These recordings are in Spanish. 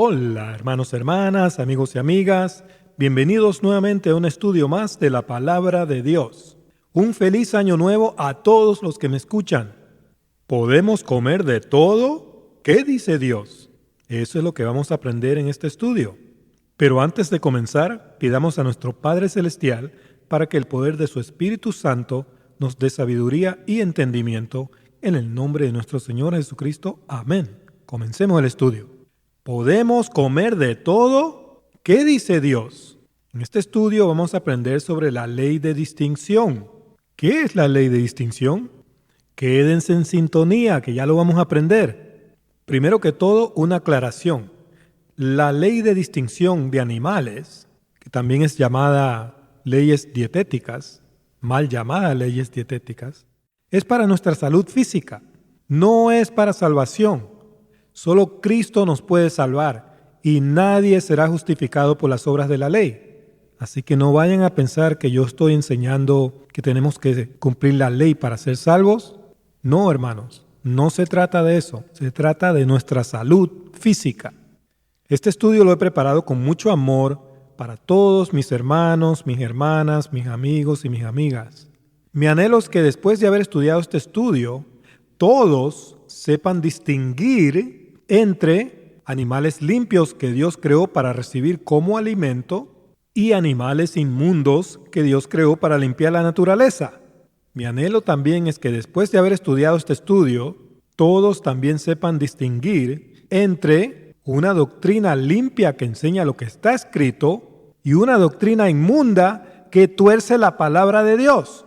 Hola, hermanos, hermanas, amigos y amigas. Bienvenidos nuevamente a un estudio más de la Palabra de Dios. Un feliz año nuevo a todos los que me escuchan. ¿Podemos comer de todo? ¿Qué dice Dios? Eso es lo que vamos a aprender en este estudio. Pero antes de comenzar, pidamos a nuestro Padre Celestial para que el poder de su Espíritu Santo nos dé sabiduría y entendimiento. En el nombre de nuestro Señor Jesucristo. Amén. Comencemos el estudio. ¿Podemos comer de todo? ¿Qué dice Dios? En este estudio vamos a aprender sobre la ley de distinción. ¿Qué es la ley de distinción? Quédense en sintonía, que ya lo vamos a aprender. Primero que todo, una aclaración. La ley de distinción de animales, que también es llamada leyes dietéticas, mal llamadas leyes dietéticas, es para nuestra salud física, no es para salvación. Solo Cristo nos puede salvar y nadie será justificado por las obras de la ley. Así que no vayan a pensar que yo estoy enseñando que tenemos que cumplir la ley para ser salvos. No, hermanos, no se trata de eso. Se trata de nuestra salud física. Este estudio lo he preparado con mucho amor para todos mis hermanos, mis hermanas, mis amigos y mis amigas. Mi anhelo es que después de haber estudiado este estudio, todos sepan distinguir entre animales limpios que Dios creó para recibir como alimento y animales inmundos que Dios creó para limpiar la naturaleza. Mi anhelo también es que después de haber estudiado este estudio, todos también sepan distinguir entre una doctrina limpia que enseña lo que está escrito y una doctrina inmunda que tuerce la palabra de Dios.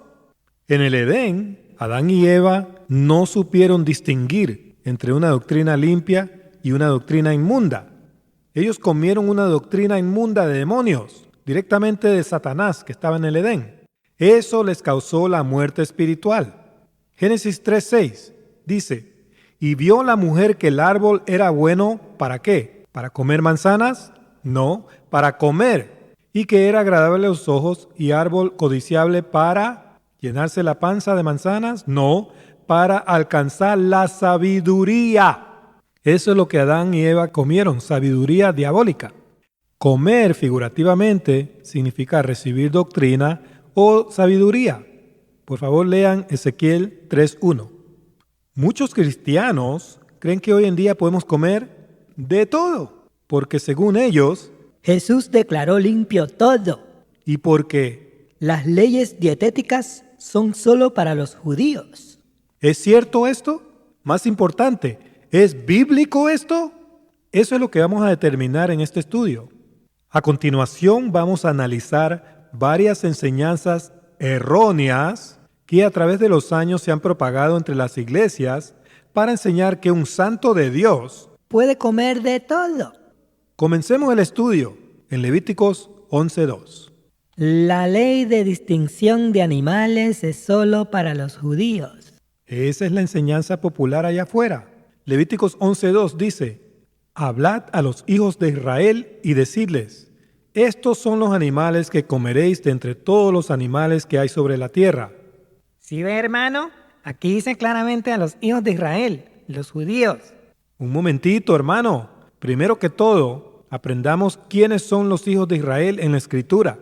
En el Edén, Adán y Eva no supieron distinguir entre una doctrina limpia y una doctrina inmunda. Ellos comieron una doctrina inmunda de demonios, directamente de Satanás que estaba en el Edén. Eso les causó la muerte espiritual. Génesis 3:6 dice, «Y vio la mujer que el árbol era bueno, ¿para qué? ¿Para comer manzanas? No, para comer, y que era agradable a los ojos y árbol codiciable para llenarse la panza de manzanas? No, para alcanzar la sabiduría». Eso es lo que Adán y Eva comieron, sabiduría diabólica. Comer figurativamente significa recibir doctrina o sabiduría. Por favor, lean Ezequiel 3:1. Muchos cristianos creen que hoy en día podemos comer de todo, porque según ellos, Jesús declaró limpio todo. y porque Las leyes dietéticas son solo para los judíos. ¿es cierto esto? Más importante, ¿es bíblico esto? Eso es lo que vamos a determinar en este estudio. A continuación vamos a analizar varias enseñanzas erróneas que a través de los años se han propagado entre las iglesias para enseñar que un santo de Dios Puede comer de todo. Comencemos el estudio en Levíticos 11:2. La ley de distinción de animales es solo para los judíos. Esa es la enseñanza popular allá afuera. Levíticos 11:2 dice, «Hablad a los hijos de Israel y decidles, estos son los animales que comeréis de entre todos los animales que hay sobre la tierra». ¿Sí ve, hermano? Aquí dice claramente a los hijos de Israel, los judíos. Un momentito, hermano. Primero que todo, aprendamos quiénes son los hijos de Israel en la Escritura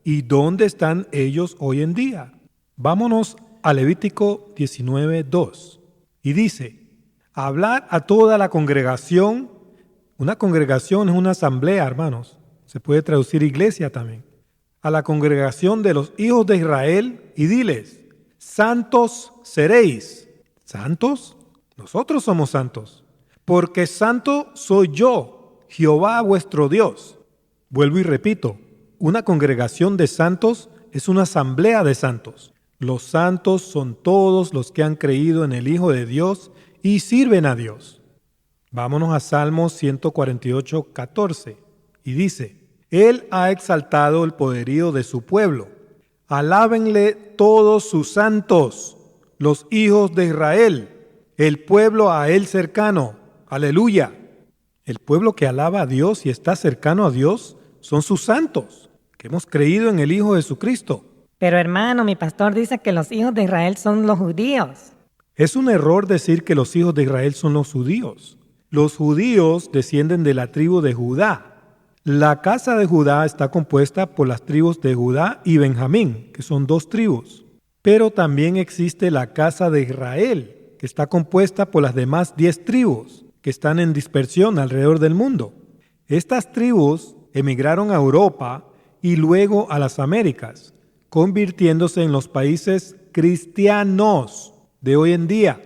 y dónde están ellos hoy en día. Vámonos a Levítico 19:2. Y dice, «Hablad a toda la congregación». Una congregación es una asamblea, hermanos. Se puede traducir iglesia también. «A la congregación de los hijos de Israel y diles, santos seréis». ¿Santos? Nosotros somos santos. «Porque santo soy yo, Jehová vuestro Dios». Vuelvo y repito, una congregación de santos es una asamblea de santos. Los santos son todos los que han creído en el Hijo de Dios y sirven a Dios. Vámonos a Salmos 148:14 y dice, «Él ha exaltado el poderío de su pueblo. Alábenle todos sus santos, los hijos de Israel, el pueblo a él cercano». Aleluya. El pueblo que alaba a Dios y está cercano a Dios son sus santos, que hemos creído en el Hijo de Jesucristo. Pero hermano, mi pastor dice que los hijos de Israel son los judíos. Es un error decir que los hijos de Israel son los judíos. Los judíos descienden de la tribu de Judá. La casa de Judá está compuesta por las tribus de Judá y Benjamín, que son 2 tribus. Pero también existe la casa de Israel, que está compuesta por las demás 10 tribus, que están en dispersión alrededor del mundo. Estas tribus emigraron a Europa y luego a las Américas, convirtiéndose en los países cristianos de hoy en día.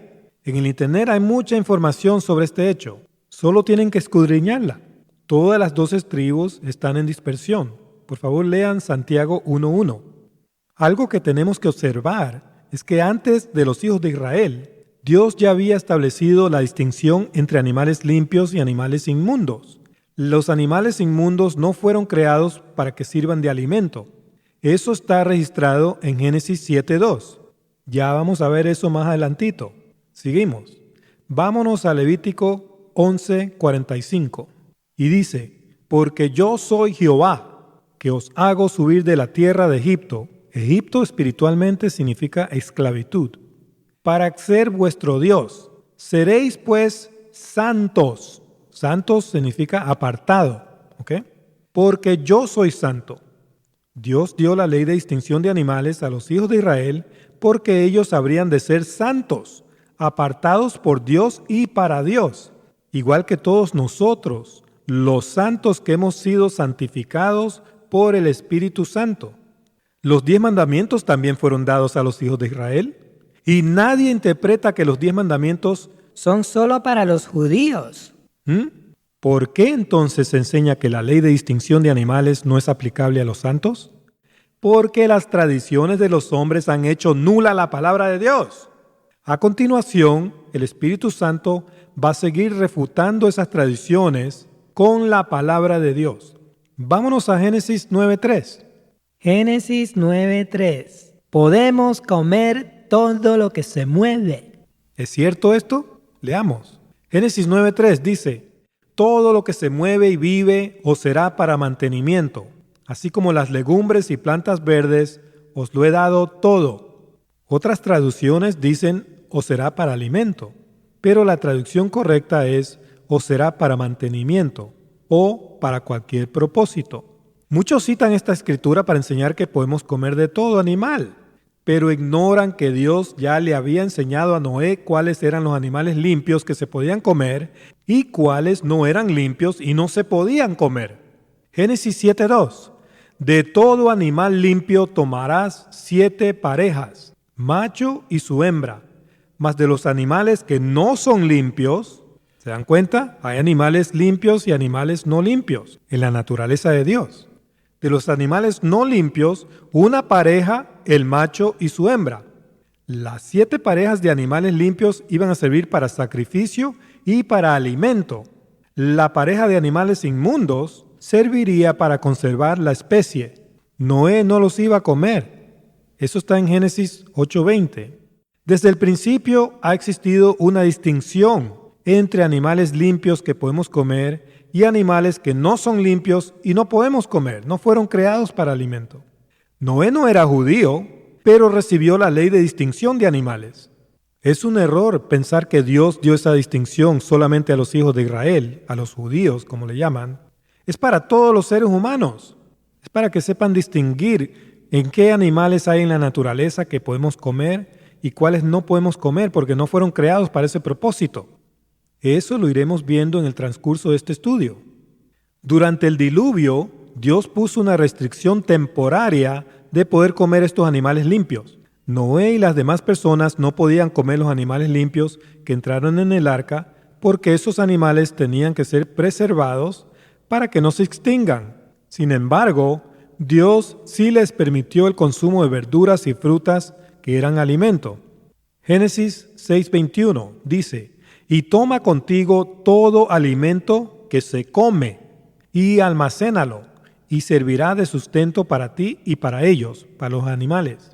En el internet hay mucha información sobre este hecho. Solo tienen que escudriñarla. Todas las 12 tribus están en dispersión. Por favor, lean Santiago 1:1. Algo que tenemos que observar es que antes de los hijos de Israel, Dios ya había establecido la distinción entre animales limpios y animales inmundos. Los animales inmundos no fueron creados para que sirvan de alimento. Eso está registrado en Génesis 7:2. Ya vamos a ver eso más adelantito. Seguimos. Vámonos a Levítico 11:45. Y dice, porque yo soy Jehová, que os hago subir de la tierra de Egipto. Egipto espiritualmente significa esclavitud. Para ser vuestro Dios. Seréis pues santos. Santos significa apartado. ¿Ok? Porque yo soy santo. Dios dio la ley de distinción de animales a los hijos de Israel porque ellos habrían de ser santos, apartados por Dios y para Dios, igual que todos nosotros, los santos que hemos sido santificados por el Espíritu Santo. Los 10 mandamientos también fueron dados a los hijos de Israel, y nadie interpreta que los 10 mandamientos Son solo para los judíos. ¿Por qué entonces se enseña que la ley de distinción de animales no es aplicable a los santos? Porque las tradiciones de los hombres han hecho nula la palabra de Dios. A continuación, el Espíritu Santo va a seguir refutando esas tradiciones con la palabra de Dios. Vámonos a Génesis 9:3. Génesis 9:3. Podemos comer todo lo que se mueve. ¿Es cierto esto? Leamos. Génesis 9:3 dice, todo lo que se mueve y vive os será para mantenimiento, así como las legumbres y plantas verdes os lo he dado todo. Otras traducciones dicen os será para alimento, pero la traducción correcta es os será para mantenimiento o para cualquier propósito. Muchos citan esta escritura para enseñar que podemos comer de todo animal, pero ignoran que Dios ya le había enseñado a Noé cuáles eran los animales limpios que se podían comer y cuáles no eran limpios y no se podían comer. Génesis 7:2. De todo animal limpio tomarás 7 parejas, macho y su hembra, mas de los animales que no son limpios, ¿se dan cuenta? Hay animales limpios y animales no limpios en la naturaleza de Dios. De los animales no limpios, una pareja, el macho y su hembra. Las 7 parejas de animales limpios iban a servir para sacrificio y para alimento. La pareja de animales inmundos serviría para conservar la especie. Noé no los iba a comer. Eso está en Génesis 8:20. Desde el principio ha existido una distinción entre animales limpios que podemos comer y animales que no son limpios y no podemos comer, no fueron creados para alimento. Noé no era judío, pero recibió la ley de distinción de animales. Es un error pensar que Dios dio esa distinción solamente a los hijos de Israel, a los judíos, como le llaman. Es para todos los seres humanos. Es para que sepan distinguir en qué animales hay en la naturaleza que podemos comer y cuáles no podemos comer porque no fueron creados para ese propósito. Eso lo iremos viendo en el transcurso de este estudio. Durante el diluvio, Dios puso una restricción temporaria de poder comer estos animales limpios. Noé y las demás personas no podían comer los animales limpios que entraron en el arca porque esos animales tenían que ser preservados para que no se extingan. Sin embargo, Dios sí les permitió el consumo de verduras y frutas que eran alimento. Génesis 6:21 dice, y toma contigo todo alimento que se come y almacénalo, y servirá de sustento para ti y para ellos, para los animales.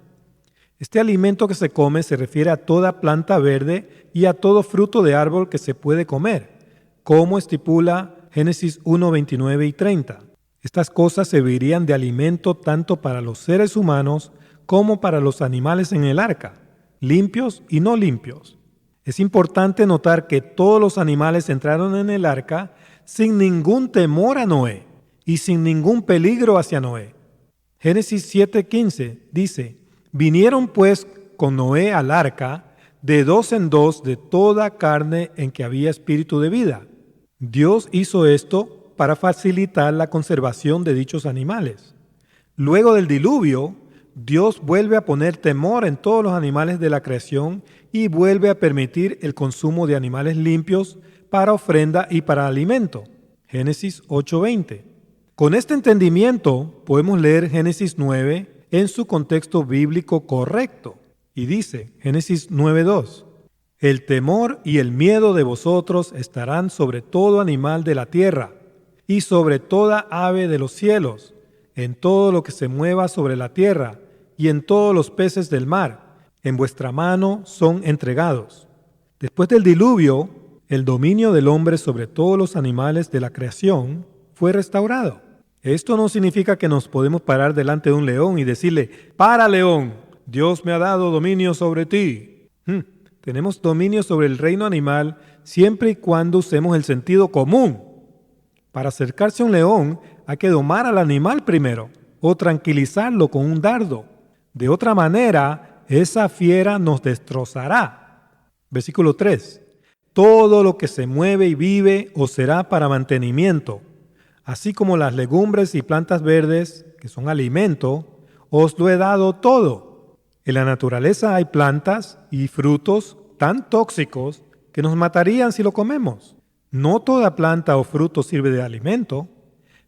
Este alimento que se come se refiere a toda planta verde y a todo fruto de árbol que se puede comer, como estipula Génesis 1:29 y 30. Estas cosas servirían de alimento tanto para los seres humanos como para los animales en el arca, limpios y no limpios. Es importante notar que todos los animales entraron en el arca sin ningún temor a Noé y sin ningún peligro hacia Noé. Génesis 7:15 dice: vinieron pues con Noé al arca de 2 en 2 de toda carne en que había espíritu de vida. Dios hizo esto para facilitar la conservación de dichos animales. Luego del diluvio, Dios vuelve a poner temor en todos los animales de la creación y vuelve a permitir el consumo de animales limpios para ofrenda y para alimento. Génesis 8:20. Con este entendimiento podemos leer Génesis 9 en su contexto bíblico correcto. Y dice, Génesis 9:2, el temor y el miedo de vosotros estarán sobre todo animal de la tierra y sobre toda ave de los cielos, en todo lo que se mueva sobre la tierra y en todos los peces del mar. En vuestra mano son entregados. Después del diluvio, el dominio del hombre sobre todos los animales de la creación fue restaurado. Esto no significa que nos podemos parar delante de un león y decirle: para, león, Dios me ha dado dominio sobre ti. Tenemos dominio sobre el reino animal siempre y cuando usemos el sentido común. Para acercarse a un león hay que domar al animal primero o tranquilizarlo con un dardo. De otra manera, esa fiera nos destrozará. Versículo 3. Todo lo que se mueve y vive os será para mantenimiento, así como las legumbres y plantas verdes, que son alimento, os lo he dado todo. En la naturaleza hay plantas y frutos tan tóxicos que nos matarían si lo comemos. No toda planta o fruto sirve de alimento,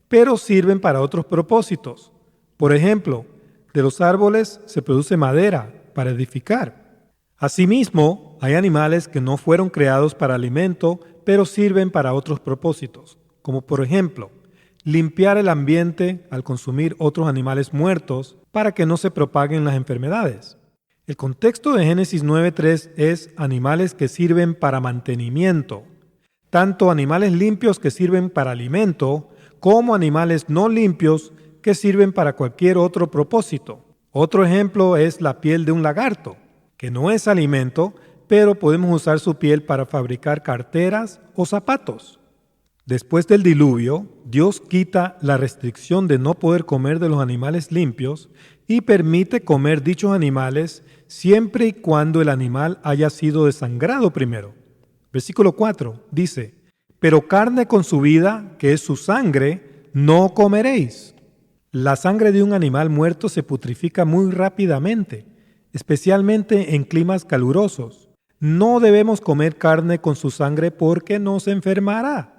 pero sirven para otros propósitos. Por ejemplo, de los árboles se produce madera para edificar. Asimismo, hay animales que no fueron creados para alimento, pero sirven para otros propósitos, como por ejemplo, limpiar el ambiente al consumir otros animales muertos para que no se propaguen las enfermedades. El contexto de Génesis 9:3 es animales que sirven para mantenimiento, tanto animales limpios que sirven para alimento, como animales no limpios que sirven para cualquier otro propósito. Otro ejemplo es la piel de un lagarto, que no es alimento, pero podemos usar su piel para fabricar carteras o zapatos. Después del diluvio, Dios quita la restricción de no poder comer de los animales limpios y permite comer dichos animales siempre y cuando el animal haya sido desangrado primero. Versículo 4 dice: pero carne con su vida, que es su sangre, no comeréis. La sangre de un animal muerto se putrifica muy rápidamente, especialmente en climas calurosos. No debemos comer carne con su sangre porque nos enfermará.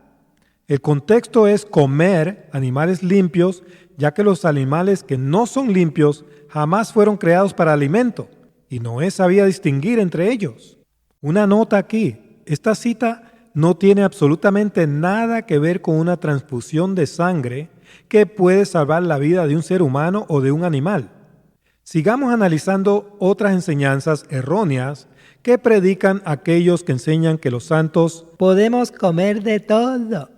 El contexto es comer animales limpios, ya que los animales que no son limpios jamás fueron creados para alimento, y Noé sabía distinguir entre ellos. Una nota aquí: esta cita no tiene absolutamente nada que ver con una transfusión de sangre que puede salvar la vida de un ser humano o de un animal. Sigamos analizando otras enseñanzas erróneas que predican aquellos que enseñan que los santos Podemos comer de todo.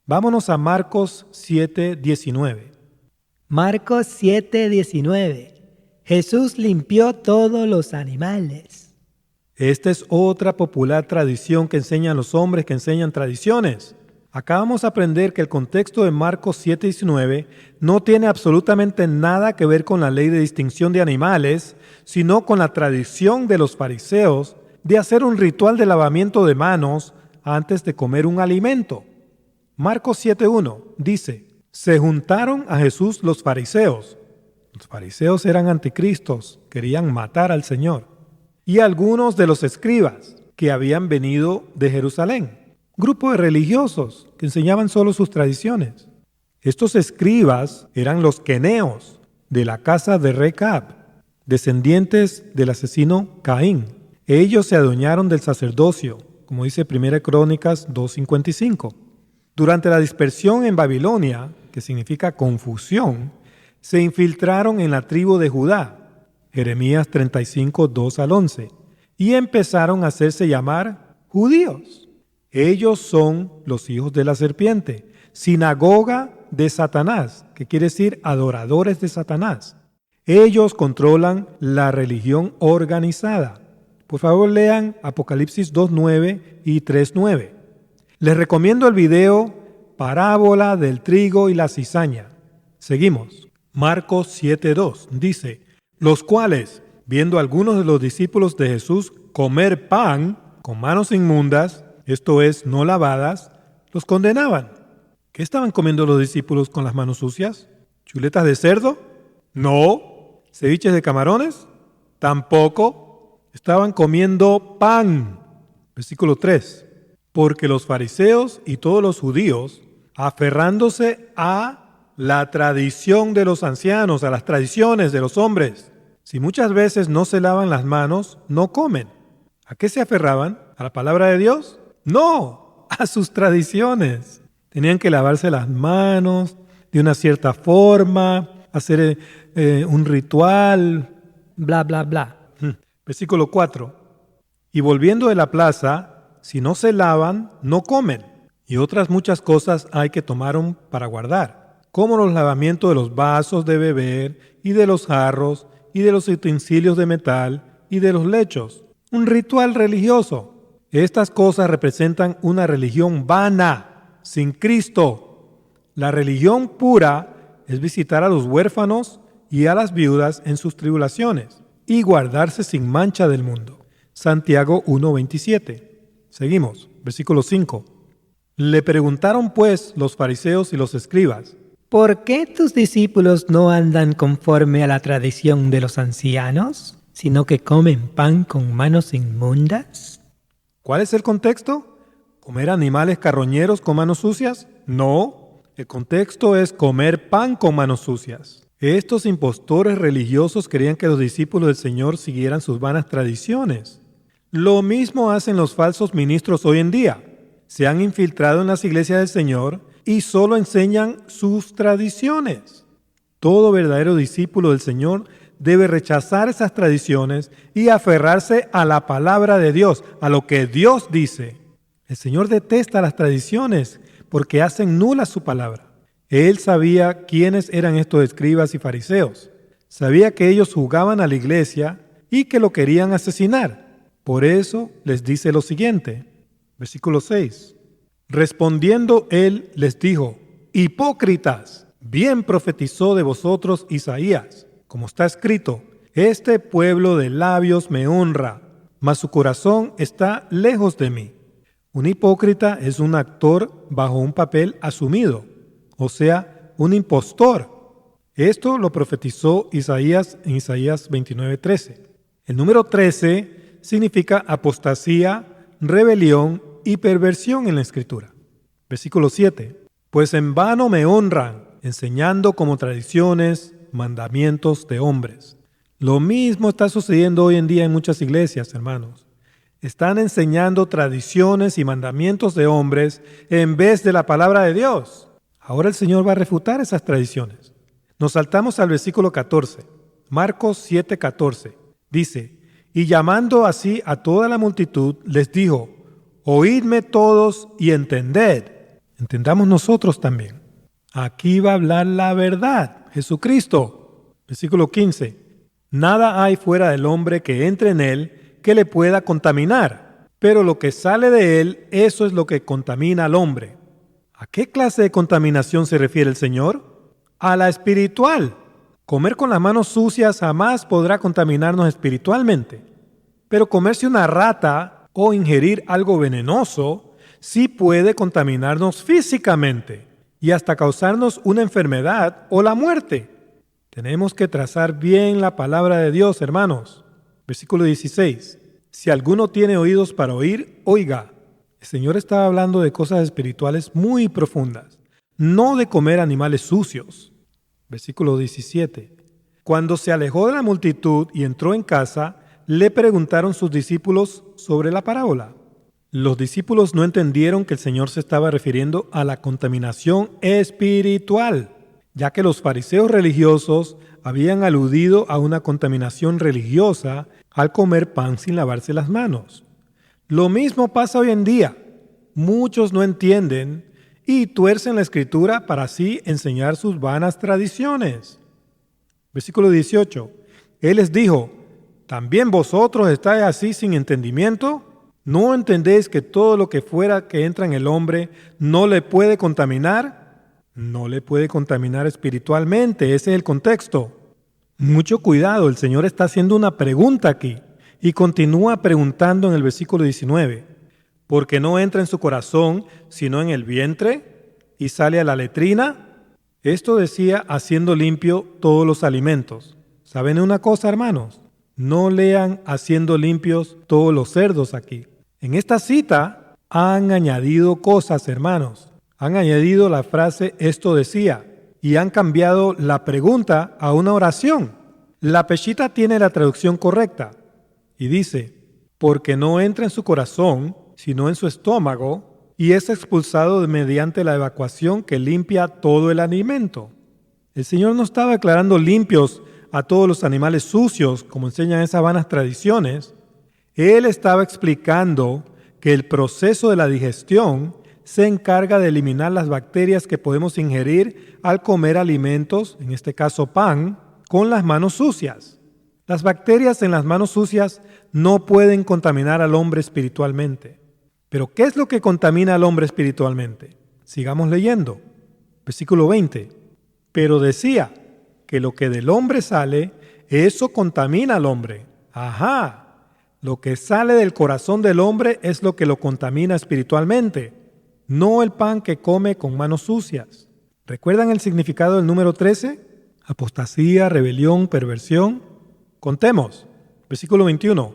Vámonos a Marcos 7:19. Marcos 7:19. Jesús limpió todos los animales. Esta es otra popular tradición que enseñan los hombres que enseñan tradiciones. Acabamos de aprender que el contexto de Marcos 7:19 no tiene absolutamente nada que ver con la ley de distinción de animales, sino con la tradición de los fariseos de hacer un ritual de lavamiento de manos antes de comer un alimento. Marcos 7:1 dice: se juntaron a Jesús los fariseos. Los fariseos eran anticristos, querían matar al Señor. Y algunos de los escribas que habían venido de Jerusalén. Grupo de religiosos que enseñaban solo sus tradiciones. Estos escribas eran los queneos de la casa de Recab, descendientes del asesino Caín. Ellos se adueñaron del sacerdocio, como dice 1 Crónicas 2:55. Durante la dispersión en Babilonia, que significa confusión, se infiltraron en la tribu de Judá, Jeremías 35:2-11, y empezaron a hacerse llamar judíos. Ellos son los hijos de la serpiente, sinagoga de Satanás, que quiere decir adoradores de Satanás. Ellos controlan la religión organizada. Por favor, lean Apocalipsis 2:9 y 3:9. Les recomiendo el video Parábola del trigo y la cizaña. Seguimos. Marcos 7:2 dice: los cuales, viendo a algunos de los discípulos de Jesús comer pan con manos inmundas, esto es, no lavadas, los condenaban. ¿Qué estaban comiendo los discípulos con las manos sucias? ¿Chuletas de cerdo? No. ¿Ceviches de camarones? Tampoco. Estaban comiendo pan. Versículo 3. Porque los fariseos y todos los judíos, aferrándose a la tradición de los ancianos, a las tradiciones de los hombres, si muchas veces no se lavan las manos, no comen. ¿A qué se aferraban? ¿A la palabra de Dios? No, a sus tradiciones. Tenían que lavarse las manos de una cierta forma, hacer un ritual. Bla, bla, bla. Versículo 4. Y volviendo de la plaza, si no se lavan, no comen. Y otras muchas cosas hay que tomar para guardar, como los lavamientos de los vasos de beber y de los jarros y de los utensilios de metal y de los lechos. Un ritual religioso. Estas cosas representan una religión vana, sin Cristo. La religión pura es visitar a los huérfanos y a las viudas en sus tribulaciones y guardarse sin mancha del mundo. Santiago 1:27. Seguimos, versículo 5. Le preguntaron pues los fariseos y los escribas: ¿por qué tus discípulos no andan conforme a la tradición de los ancianos, sino que comen pan con manos inmundas? ¿Cuál es el contexto? ¿Comer animales carroñeros con manos sucias? No, el contexto es comer pan con manos sucias. Estos impostores religiosos querían que los discípulos del Señor siguieran sus vanas tradiciones. Lo mismo hacen los falsos ministros hoy en día. Se han infiltrado en las iglesias del Señor y solo enseñan sus tradiciones. Todo verdadero discípulo del Señor debe rechazar esas tradiciones y aferrarse a la palabra de Dios, a lo que Dios dice. El Señor detesta las tradiciones porque hacen nula su palabra. Él sabía quiénes eran estos escribas y fariseos. Sabía que ellos jugaban a la iglesia y que lo querían asesinar. Por eso les dice lo siguiente. Versículo 6. Respondiendo él les dijo: hipócritas, bien profetizó de vosotros Isaías, como está escrito: este pueblo de labios me honra, mas su corazón está lejos de mí. Un hipócrita es un actor bajo un papel asumido, o sea, un impostor. Esto lo profetizó Isaías en Isaías 29:13. El número 13 significa apostasía, rebelión y perversión en la Escritura. Versículo 7. Pues en vano me honran, enseñando como tradiciones, mandamientos de hombres. Lo mismo está sucediendo hoy en día en muchas iglesias, hermanos. Están enseñando tradiciones y mandamientos de hombres en vez de la palabra de Dios. Ahora el Señor va a refutar esas tradiciones. Nos saltamos al versículo 14. Marcos 7:14. Dice: y llamando así a toda la multitud, les dijo: oídme todos y entended. Entendamos nosotros también. Aquí va a hablar la verdad, Jesucristo. Versículo 15. Nada hay fuera del hombre que entre en él que le pueda contaminar, pero lo que sale de él, eso es lo que contamina al hombre. ¿A qué clase de contaminación se refiere el Señor? A la espiritual. Comer con las manos sucias jamás podrá contaminarnos espiritualmente, pero comerse una rata o ingerir algo venenoso sí puede contaminarnos físicamente y hasta causarnos una enfermedad o la muerte. Tenemos que trazar bien la palabra de Dios, hermanos. Versículo 16. Si alguno tiene oídos para oír, oiga. El Señor estaba hablando de cosas espirituales muy profundas, no de comer animales sucios. Versículo 17. Cuando se alejó de la multitud y entró en casa, le preguntaron sus discípulos sobre la parábola. Los discípulos no entendieron que el Señor se estaba refiriendo a la contaminación espiritual, ya que los fariseos religiosos habían aludido a una contaminación religiosa al comer pan sin lavarse las manos. Lo mismo pasa hoy en día. Muchos no entienden y tuercen la Escritura para así enseñar sus vanas tradiciones. Versículo 18. Él les dijo: ¿también vosotros estáis así sin entendimiento? ¿No entendéis que todo lo que fuera que entra en el hombre no le puede contaminar? No le puede contaminar espiritualmente, ese es el contexto. Mucho cuidado, el Señor está haciendo una pregunta aquí y continúa preguntando en el versículo 19. Porque no entra en su corazón, sino en el vientre y sale a la letrina. Esto decía haciendo limpio todos los alimentos. ¿Saben una cosa, hermanos? No lean haciendo limpios todos los cerdos aquí. En esta cita han añadido cosas, hermanos. Han añadido la frase esto decía y han cambiado la pregunta a una oración. La Peshitta tiene la traducción correcta y dice, porque no entra en su corazón, sino en su estómago, y es expulsado mediante la evacuación que limpia todo el alimento. El Señor no estaba declarando limpios a todos los animales sucios, como enseñan esas vanas tradiciones. Él estaba explicando que el proceso de la digestión se encarga de eliminar las bacterias que podemos ingerir al comer alimentos, en este caso pan, con las manos sucias. Las bacterias en las manos sucias no pueden contaminar al hombre espiritualmente. Pero ¿qué es lo que contamina al hombre espiritualmente? Sigamos leyendo. Versículo 20. Pero decía que lo que del hombre sale, eso contamina al hombre. Ajá. Lo que sale del corazón del hombre es lo que lo contamina espiritualmente, no el pan que come con manos sucias. ¿Recuerdan el significado del número 13? Apostasía, rebelión, perversión. Contemos. Versículo 21.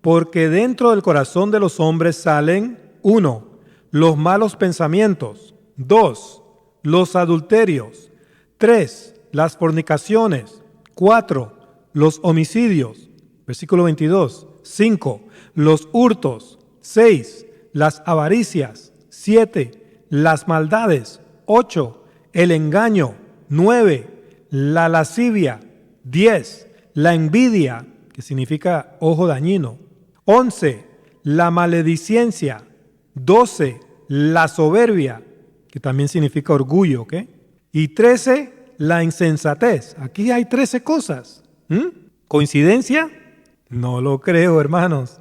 Porque dentro del corazón de los hombres salen 1. Los malos pensamientos. 2. Los adulterios. 3. Las fornicaciones. 4. Los homicidios. Versículo 22. 5. Los hurtos. 6. Las avaricias. 7. Las maldades. 8. El engaño. 9. La lascivia. 10. La envidia, que significa ojo dañino. 11. La maledicencia. 12. La soberbia, que también significa orgullo, ¿ok? Y 13. La insensatez. Aquí hay 13 cosas. ¿Coincidencia? No lo creo, hermanos.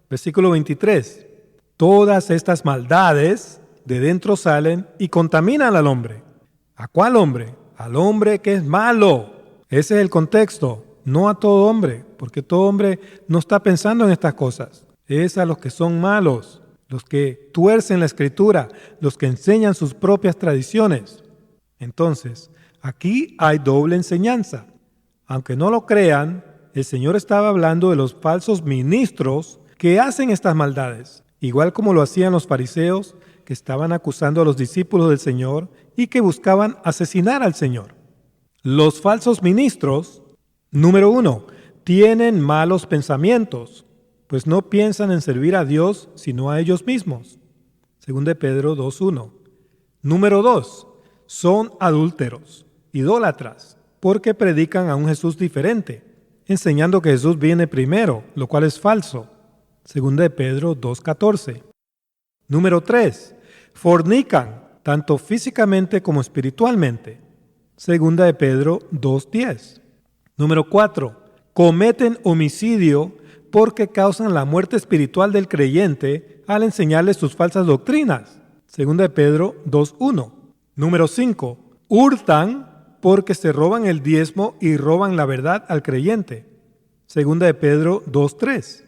Versículo 23. Todas estas maldades de dentro salen y contaminan al hombre. ¿A cuál hombre? Al hombre que es malo. Ese es el contexto. No a todo hombre, porque todo hombre no está pensando en estas cosas. Es a los que son malos, los que tuercen la escritura, los que enseñan sus propias tradiciones. Entonces, aquí hay doble enseñanza. Aunque no lo crean, el Señor estaba hablando de los falsos ministros que hacen estas maldades, igual como lo hacían los fariseos que estaban acusando a los discípulos del Señor y que buscaban asesinar al Señor. Los falsos ministros, número 1, tienen malos pensamientos, pues no piensan en servir a Dios sino a ellos mismos. Según Pedro 2:1. Número 2, son adúlteros, idólatras, porque predican a un Jesús diferente, enseñando que Jesús viene primero, lo cual es falso. Según Pedro 2:14. Número 3, fornican, tanto físicamente como espiritualmente. Segunda de Pedro 2:10. Número 4. Cometen homicidio porque causan la muerte espiritual del creyente al enseñarle sus falsas doctrinas. Segunda de Pedro 2:1. Número 5. Hurtan porque se roban el diezmo y roban la verdad al creyente. Segunda de Pedro 2:3.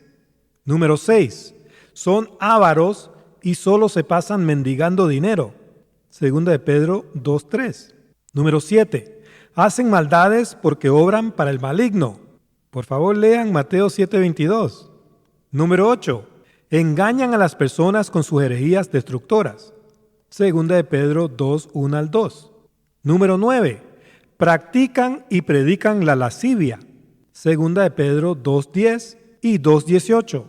Número 6. Son ávaros y solo se pasan mendigando dinero. Segunda de Pedro 2:3. Número 7. Hacen maldades porque obran para el maligno. Por favor, lean Mateo 7:22. Número 8. Engañan a las personas con sus herejías destructoras. Segunda de Pedro 2:1 al 2. Número 9. Practican y predican la lascivia. Segunda de Pedro 2:10 y 2:18.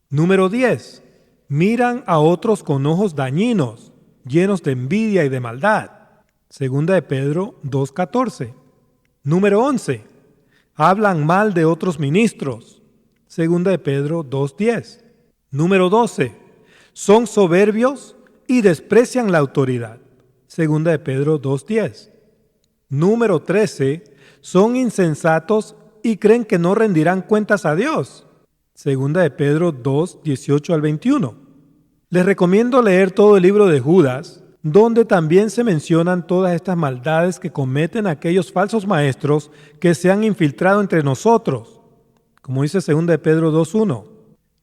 Número 10. Miran a otros con ojos dañinos, llenos de envidia y de maldad. Segunda de Pedro 2:14. Número 11. Hablan mal de otros ministros. Segunda de Pedro 2:10. Número 12. Son soberbios y desprecian la autoridad. Segunda de Pedro 2:10. Número 13. Son insensatos y creen que no rendirán cuentas a Dios. Segunda de Pedro 2, 18 al 21. Les recomiendo leer todo el libro de Judas, donde también se mencionan todas estas maldades que cometen aquellos falsos maestros que se han infiltrado entre nosotros, como dice segunda de Pedro 2:1.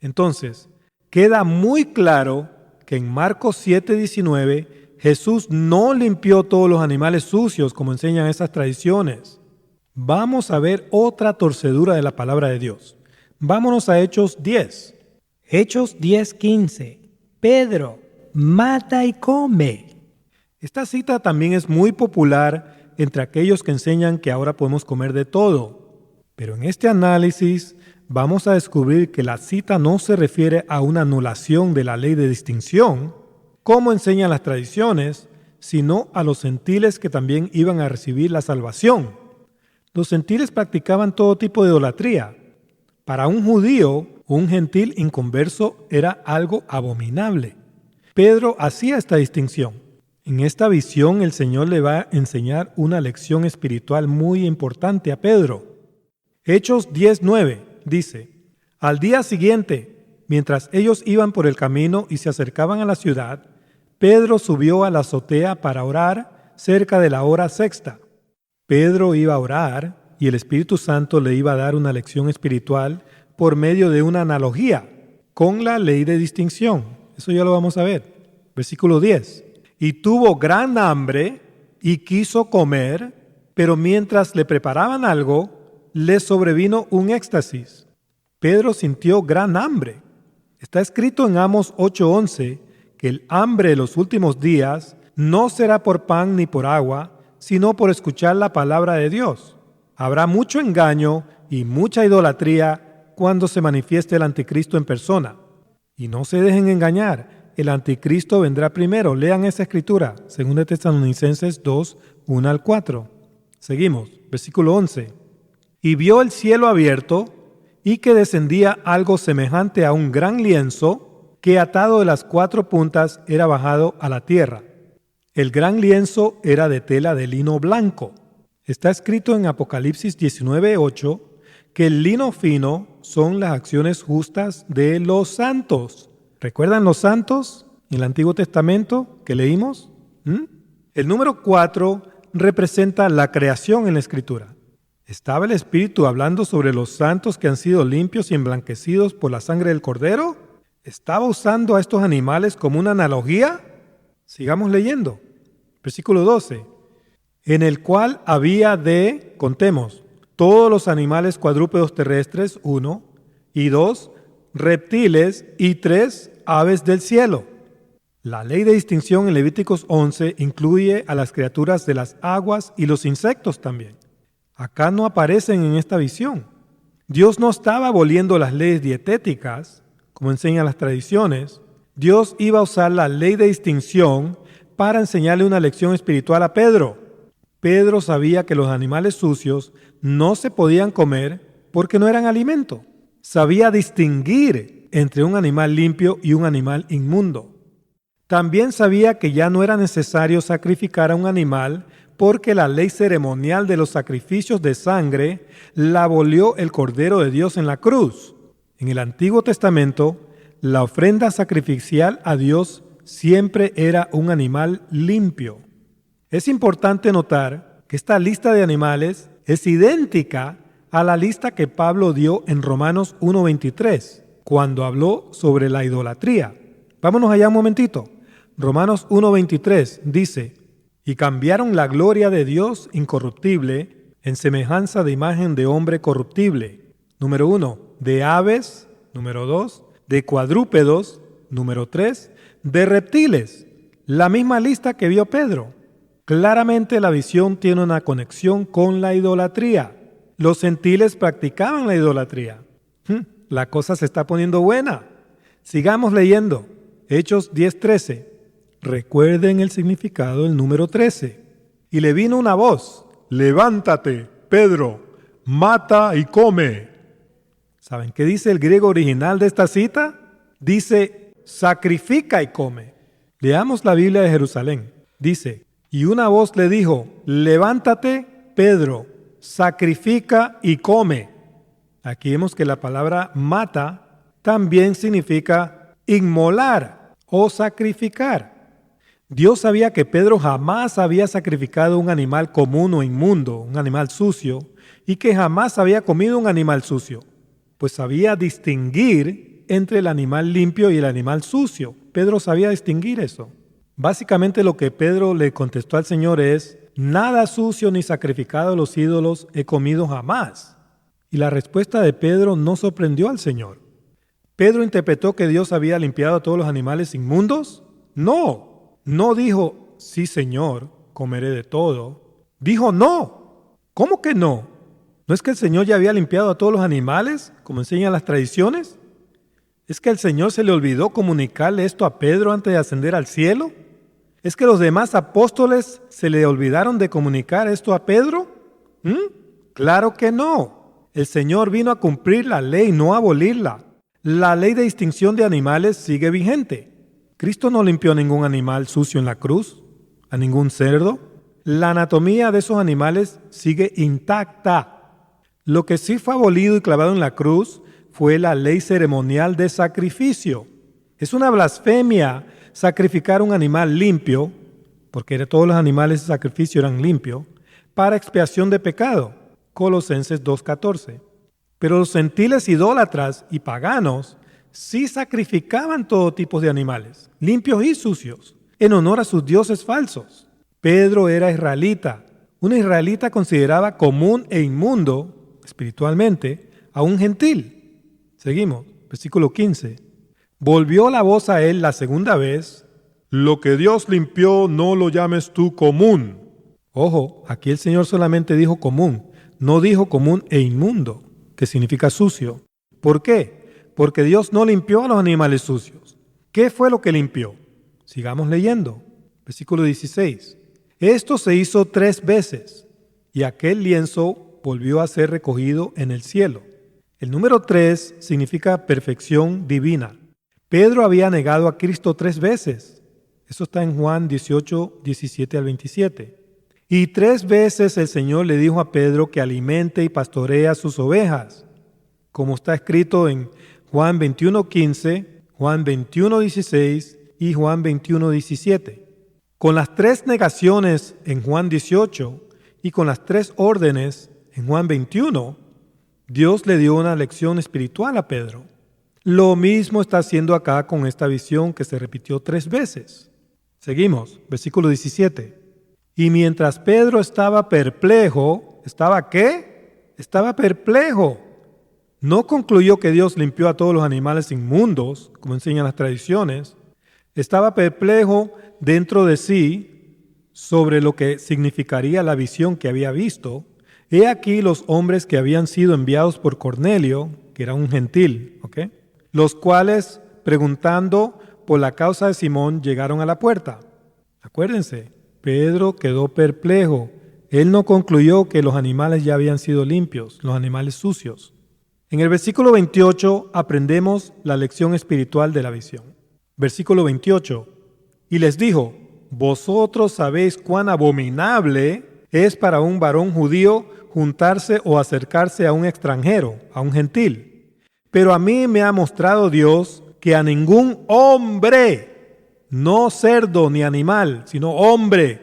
Entonces, queda muy claro que en Marcos 7:19 Jesús no limpió todos los animales sucios como enseñan esas tradiciones. Vamos a ver otra torcedura de la palabra de Dios. Vámonos a Hechos 10. Hechos 10:15. Pedro, mata y come. Esta cita también es muy popular entre aquellos que enseñan que ahora podemos comer de todo. Pero en este análisis vamos a descubrir que la cita no se refiere a una anulación de la ley de distinción, como enseñan las tradiciones, sino a los gentiles que también iban a recibir la salvación. Los gentiles practicaban todo tipo de idolatría. Para un judío, un gentil inconverso era algo abominable. Pedro hacía esta distinción. En esta visión el Señor le va a enseñar una lección espiritual muy importante a Pedro. Hechos 10:9 dice: Al día siguiente, mientras ellos iban por el camino y se acercaban a la ciudad, Pedro subió a la azotea para orar cerca de la hora sexta. Pedro iba a orar y el Espíritu Santo le iba a dar una lección espiritual por medio de una analogía con la ley de distinción. Eso ya lo vamos a ver. Versículo 10. Y tuvo gran hambre y quiso comer, pero mientras le preparaban algo, le sobrevino un éxtasis. Pedro sintió gran hambre. Está escrito en Amos 8:11 que el hambre de los últimos días no será por pan ni por agua, sino por escuchar la palabra de Dios. Habrá mucho engaño y mucha idolatría cuando se manifieste el anticristo en persona. Y no se dejen engañar. El anticristo vendrá primero. Lean esa escritura, 2 Tesalonicenses 2, 1 al 4. Seguimos, versículo 11. Y vio el cielo abierto y que descendía algo semejante a un gran lienzo que atado de las 4 puntas era bajado a la tierra. El gran lienzo era de tela de lino blanco. Está escrito en Apocalipsis 19:8 que el lino fino son las acciones justas de los santos. ¿Recuerdan los santos en el Antiguo Testamento que leímos? El número 4 representa la creación en la Escritura. ¿Estaba el Espíritu hablando sobre los santos que han sido limpios y emblanquecidos por la sangre del Cordero? ¿Estaba usando a estos animales como una analogía? Sigamos leyendo. Versículo 12. En el cual había de, contemos, todos los animales cuadrúpedos terrestres, 1, y 2, reptiles, y 3, aves del cielo. La ley de distinción en Levíticos 11 incluye a las criaturas de las aguas y los insectos también. Acá no aparecen en esta visión. Dios no estaba aboliendo las leyes dietéticas, como enseñan las tradiciones. Dios iba a usar la ley de distinción para enseñarle una lección espiritual a Pedro. Pedro sabía que los animales sucios no se podían comer porque no eran alimento. Sabía distinguir entre un animal limpio y un animal inmundo. También sabía que ya no era necesario sacrificar a un animal porque la ley ceremonial de los sacrificios de sangre la abolió el Cordero de Dios en la cruz. En el Antiguo Testamento, la ofrenda sacrificial a Dios siempre era un animal limpio. Es importante notar que esta lista de animales es idéntica a la lista que Pablo dio en Romanos 1:23, cuando habló sobre la idolatría. Vámonos allá un momentito. Romanos 1:23 dice: y cambiaron la gloria de Dios incorruptible en semejanza de imagen de hombre corruptible. Número 1, de aves. Número 2, de cuadrúpedos. Número 3, de reptiles. La misma lista que vio Pedro. Claramente la visión tiene una conexión con la idolatría. Los gentiles practicaban la idolatría. La cosa se está poniendo buena. Sigamos leyendo. Hechos 10:13. Recuerden el significado del número 13. Y le vino una voz: levántate, Pedro, mata y come. ¿Saben qué dice el griego original de esta cita? Dice: sacrifica y come. Leamos la Biblia de Jerusalén. Dice: y una voz le dijo: levántate, Pedro, sacrifica y come. Aquí vemos que la palabra mata también significa inmolar o sacrificar. Dios sabía que Pedro jamás había sacrificado un animal común o inmundo, un animal sucio, y que jamás había comido un animal sucio, pues sabía distinguir entre el animal limpio y el animal sucio. Pedro sabía distinguir eso. Básicamente lo que Pedro le contestó al Señor es: nada sucio ni sacrificado a los ídolos he comido jamás. Y la respuesta de Pedro no sorprendió al Señor. ¿Pedro interpretó que Dios había limpiado a todos los animales inmundos? No dijo, sí Señor, comeré de todo. Dijo no. ¿Cómo que no? ¿No es que el Señor ya había limpiado a todos los animales, como enseñan las tradiciones? ¿Es que el Señor se le olvidó comunicarle esto a Pedro antes de ascender al cielo? ¿Es que los demás apóstoles se le olvidaron de comunicar esto a Pedro? Claro que no. El Señor vino a cumplir la ley, no a abolirla. La ley de distinción de animales sigue vigente. Cristo no limpió a ningún animal sucio en la cruz, a ningún cerdo. La anatomía de esos animales sigue intacta. Lo que sí fue abolido y clavado en la cruz fue la ley ceremonial de sacrificio. Es una blasfemia sacrificar un animal limpio, porque todos los animales de sacrificio eran limpios, para expiación de pecado. Colosenses 2:14. Pero los gentiles idólatras y paganos sí sacrificaban todo tipo de animales, limpios y sucios, en honor a sus dioses falsos. Pedro era israelita. Un israelita consideraba común e inmundo, espiritualmente, a un gentil. Seguimos, versículo 15. Volvió la voz a él la segunda vez: lo que Dios limpió no lo llames tú común. Ojo, aquí el Señor solamente dijo común, no dijo común e inmundo, que significa sucio. ¿Por qué? Porque Dios no limpió a los animales sucios. ¿Qué fue lo que limpió? Sigamos leyendo. Versículo 16. Esto se hizo 3 veces, y aquel lienzo volvió a ser recogido en el cielo. El número 3 significa perfección divina. Pedro había negado a Cristo 3 veces. Eso está en Juan 18, 17 al 27. Y 3 veces el Señor le dijo a Pedro que alimente y pastoree a sus ovejas, como está escrito en Juan 21:15, Juan 21:16 y Juan 21:17. Con las 3 negaciones en Juan 18 y con las 3 órdenes en Juan 21, Dios le dio una lección espiritual a Pedro. Lo mismo está haciendo acá con esta visión que se repitió 3 veces. Seguimos, versículo 17. Y mientras Pedro estaba perplejo, ¿estaba qué? Estaba perplejo. No concluyó que Dios limpió a todos los animales inmundos, como enseñan las tradiciones. Estaba perplejo dentro de sí sobre lo que significaría la visión que había visto. He aquí los hombres que habían sido enviados por Cornelio, que era un gentil, los cuales, preguntando por la causa de Simón, llegaron a la puerta. Acuérdense, Pedro quedó perplejo. Él no concluyó que los animales ya habían sido limpios, los animales sucios. En el versículo 28 aprendemos la lección espiritual de la visión. Versículo 28. Y les dijo: vosotros sabéis cuán abominable es para un varón judío juntarse o acercarse a un extranjero, a un gentil. Pero a mí me ha mostrado Dios que a ningún hombre, no cerdo ni animal, sino hombre,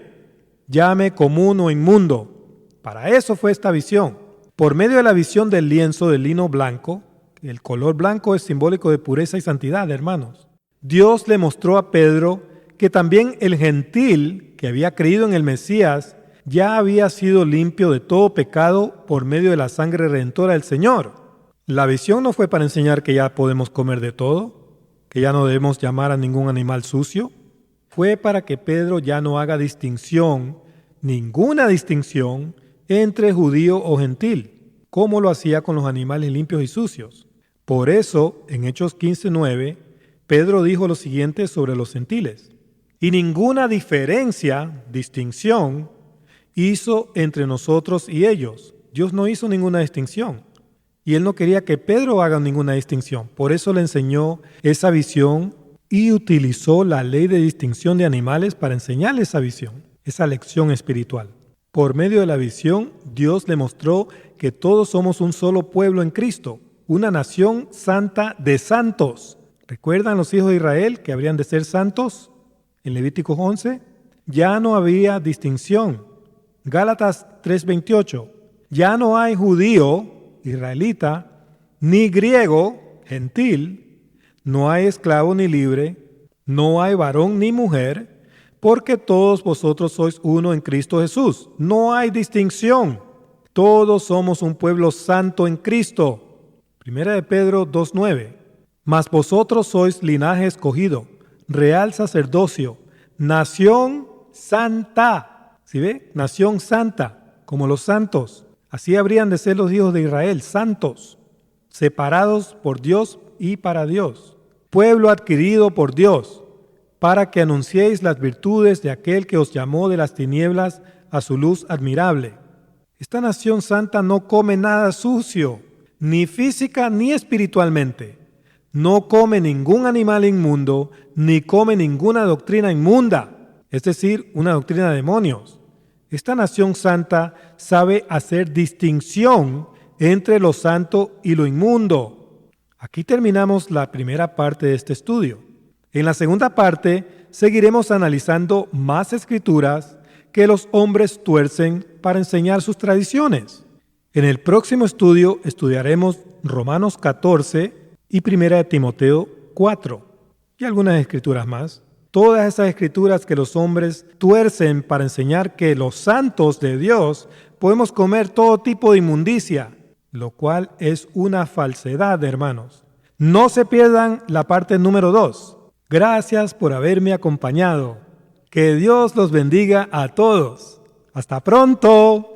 llame común o inmundo. Para eso fue esta visión. Por medio de la visión del lienzo de lino blanco, el color blanco es simbólico de pureza y santidad, hermanos. Dios le mostró a Pedro que también el gentil que había creído en el Mesías ya había sido limpio de todo pecado por medio de la sangre redentora del Señor. La visión no fue para enseñar que ya podemos comer de todo, que ya no debemos llamar a ningún animal sucio. Fue para que Pedro ya no haga distinción, ninguna distinción, entre judío o gentil, como lo hacía con los animales limpios y sucios. Por eso, en Hechos 15:9, Pedro dijo lo siguiente sobre los gentiles: y ninguna diferencia, distinción, hizo entre nosotros y ellos. Dios no hizo ninguna distinción. Y él no quería que Pedro haga ninguna distinción. Por eso le enseñó esa visión y utilizó la ley de distinción de animales para enseñarle esa visión, esa lección espiritual. Por medio de la visión, Dios le mostró que todos somos un solo pueblo en Cristo, una nación santa de santos. ¿Recuerdan los hijos de Israel que habrían de ser santos? En Levíticos 11, ya no había distinción. Gálatas 3:28, ya no hay judío, israelita, ni griego, gentil, no hay esclavo ni libre, no hay varón ni mujer, porque todos vosotros sois uno en Cristo Jesús. No hay distinción. Todos somos un pueblo santo en Cristo. Primera de Pedro 2:9. Mas vosotros sois linaje escogido, real sacerdocio, nación santa. ¿Sí ve? Nación santa, como los santos. Así habrían de ser los hijos de Israel, santos, separados por Dios y para Dios. Pueblo adquirido por Dios, para que anunciéis las virtudes de aquel que os llamó de las tinieblas a su luz admirable. Esta nación santa no come nada sucio, ni física ni espiritualmente. No come ningún animal inmundo, ni come ninguna doctrina inmunda, es decir, una doctrina de demonios. Esta nación santa sabe hacer distinción entre lo santo y lo inmundo. Aquí terminamos la primera parte de este estudio. En la segunda parte seguiremos analizando más escrituras que los hombres tuercen para enseñar sus tradiciones. En el próximo estudio estudiaremos Romanos 14 y 1 de Timoteo 4 y algunas escrituras más. Todas esas escrituras que los hombres tuercen para enseñar que los santos de Dios podemos comer todo tipo de inmundicia, lo cual es una falsedad, hermanos. No se pierdan la parte número 2. Gracias por haberme acompañado. Que Dios los bendiga a todos. ¡Hasta pronto!